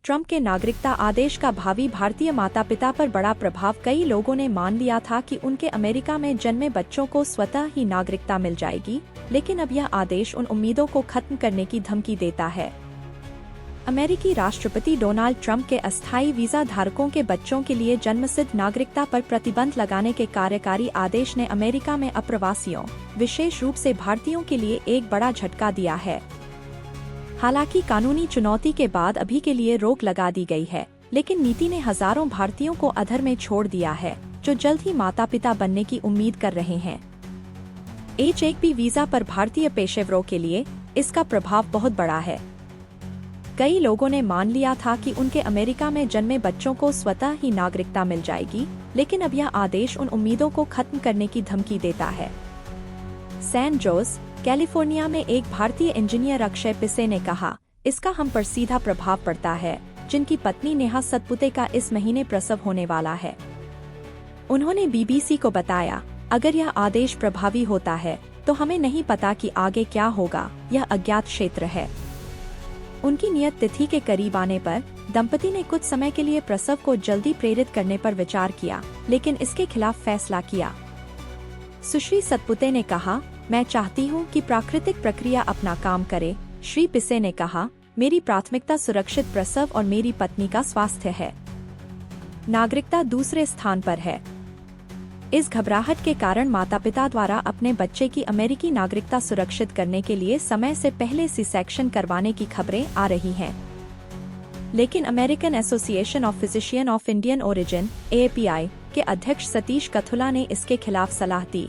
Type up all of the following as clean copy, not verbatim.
Trump के नागरिकता आदेश का भावी भारतीय माता पिता पर बड़ा प्रभाव। कई लोगों ने मान लिया था कि उनके अमेरिका में जन्मे बच्चों को स्वतः ही नागरिकता मिल जाएगी, लेकिन अब यह आदेश उन उम्मीदों को खत्म करने की धमकी देता है। अमेरिकी राष्ट्रपति डोनाल्ड ट्रंप के अस्थायी वीजा धारकों के बच्चों के लिए जन्मसिद्ध नागरिकता पर प्रतिबंध लगाने के कार्यकारी आदेश ने अमेरिका में अप्रवासियों, विशेष रूप से भारतीयों के लिए एक बड़ा झटका दिया है। हालांकि कानूनी चुनौती के बाद अभी के लिए रोक लगा दी गई है, लेकिन नीति ने हजारों भारतीयों को अधर में छोड़ दिया है, जो जल्द ही माता पिता बनने की उम्मीद कर रहे हैं। H-1B वीजा पर भारतीय पेशेवरों के लिए इसका प्रभाव बहुत बड़ा है। कई लोगों ने मान लिया था कि उनके अमेरिका में जन्मे बच्चों को स्वतः ही नागरिकता मिल जाएगी, लेकिन अब यह आदेश उन उम्मीदों को खत्म करने की धमकी देता है। सैन जोस, कैलिफोर्निया में एक भारतीय इंजीनियर अक्षय पिसे ने कहा, इसका हम पर सीधा प्रभाव पड़ता है, जिनकी पत्नी नेहा सतपुते का इस महीने प्रसव होने वाला है। उन्होंने BBC को बताया, अगर यह आदेश प्रभावी होता है तो हमें नहीं पता कि आगे क्या होगा, यह अज्ञात क्षेत्र है। उनकी नियत तिथि के करीब आने पर दंपति ने कुछ समय के लिए प्रसव को जल्दी प्रेरित करने पर विचार किया, लेकिन इसके खिलाफ फैसला किया। सुश्री सतपुते ने कहा, मैं चाहती हूं कि प्राकृतिक प्रक्रिया अपना काम करे। श्री पिसे ने कहा, मेरी प्राथमिकता सुरक्षित प्रसव और मेरी पत्नी का स्वास्थ्य है। नागरिकता दूसरे स्थान पर है। इस घबराहट के कारण माता पिता द्वारा अपने बच्चे की अमेरिकी नागरिकता सुरक्षित करने के लिए समय से पहले C-सेक्शन करवाने की खबरें आ रही हैं। लेकिन American association of physician of Indian origin AAPI के अध्यक्ष सतीश कथुला ने इसके खिलाफ सलाह दी।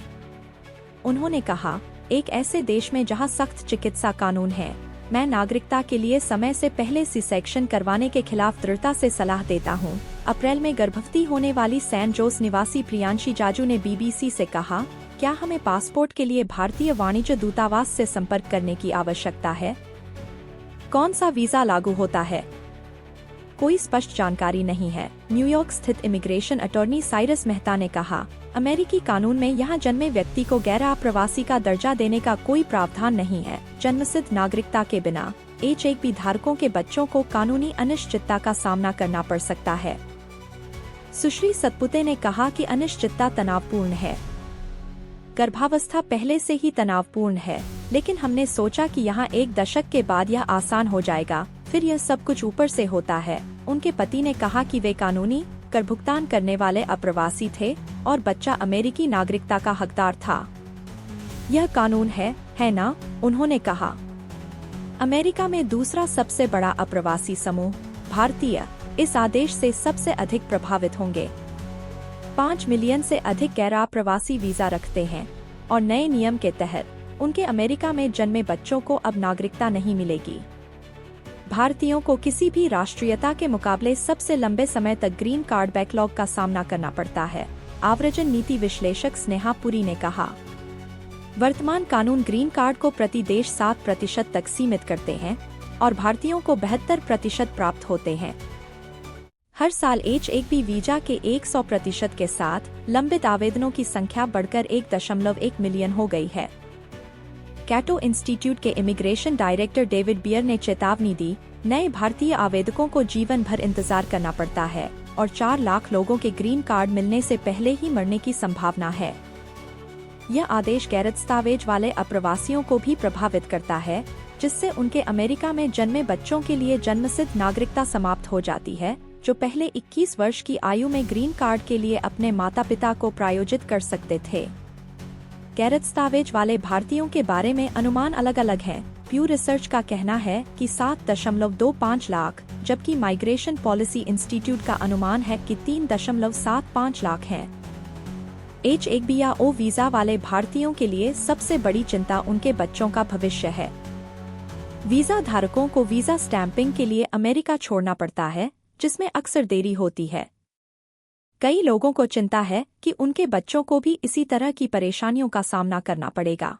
उन्होंने कहा, एक ऐसे देश में जहां सख्त चिकित्सा कानून है, मैं नागरिकता के लिए समय से पहले C-सेक्शन करवाने के खिलाफ दृढ़ता से सलाह देता हूं। अप्रैल में गर्भवती होने वाली सैन जोस निवासी प्रियांशी जाजू ने BBC से कहा, क्या हमें पासपोर्ट के लिए भारतीय वाणिज्य दूतावास से संपर्क करने की आवश्यकता है? कौन सा वीजा लागू होता है? कोई स्पष्ट जानकारी नहीं है। न्यूयॉर्क स्थित इमिग्रेशन अटॉर्नी साइरस मेहता ने कहा, अमेरिकी कानून में यहाँ जन्मे व्यक्ति को गैर आप्रवासी का दर्जा देने का कोई प्रावधान नहीं है। जन्मसिद्ध नागरिकता के बिना H-1B धारकों के बच्चों को कानूनी अनिश्चितता का सामना करना पड़ सकता है। सुश्री सतपुते ने कहा कि अनिश्चितता तनावपूर्ण है। गर्भावस्था पहले से ही तनावपूर्ण है, लेकिन हमने सोचा कि यहाँ एक दशक के बाद यह आसान हो जाएगा, फिर यह सब कुछ ऊपर से होता है। उनके पति ने कहा कि वे कानूनी कर भुगतान करने वाले अप्रवासी थे और बच्चा अमेरिकी नागरिकता का हकदार था। यह कानून है ना? उन्होंने कहा। अमेरिका में दूसरा सबसे बड़ा अप्रवासी समूह भारतीय इस आदेश से सबसे अधिक प्रभावित होंगे। 5 मिलियन से अधिक गैर आप्रवासी वीजा रखते हैं और नए नियम के तहत उनके अमेरिका में जन्मे बच्चों को अब नागरिकता नहीं मिलेगी। भारतीयों को किसी भी राष्ट्रीयता के मुकाबले सबसे लंबे समय तक ग्रीन कार्ड बैकलॉग का सामना करना पड़ता है। आव्रजन नीति विश्लेषक स्नेहा पुरी ने कहा, वर्तमान कानून ग्रीन कार्ड को प्रति देश 7% तक सीमित करते हैं और भारतीयों को 72% प्राप्त होते हैं। हर साल H-1B वीजा के 100% के साथ लंबित आवेदनों की संख्या बढ़कर 1.1 मिलियन हो गई है। कैटो इंस्टीट्यूट के इमिग्रेशन डायरेक्टर डेविड बियर ने चेतावनी दी, नए भारतीय आवेदकों को जीवन भर इंतजार करना पड़ता है और 4 लाख लोगों के ग्रीन कार्ड मिलने से पहले ही मरने की संभावना है। यह आदेश गैर दस्तावेज वाले अप्रवासियों को भी प्रभावित करता है, जिससे उनके अमेरिका में जन्मे बच्चों के लिए जन्मसिद्ध नागरिकता समाप्त हो जाती है, जो पहले 21 वर्ष की आयु में ग्रीन कार्ड के लिए अपने माता पिता को प्रायोजित कर सकते थे। गैर दस्तावेज वाले भारतीयों के बारे में अनुमान अलग अलग हैं। प्यू रिसर्च का कहना है कि 7.25 लाख, जबकि माइग्रेशन पॉलिसी इंस्टीट्यूट का अनुमान है कि 3.75 लाख हैं। H-1B या O वीजा वाले भारतीयों के लिए सबसे बड़ी चिंता उनके बच्चों का भविष्य है। वीजा धारकों को वीजा स्टैंपिंग के लिए अमेरिका छोड़ना पड़ता है, जिसमें अक्सर देरी होती है। कई लोगों को चिंता है कि उनके बच्चों को भी इसी तरह की परेशानियों का सामना करना पड़ेगा।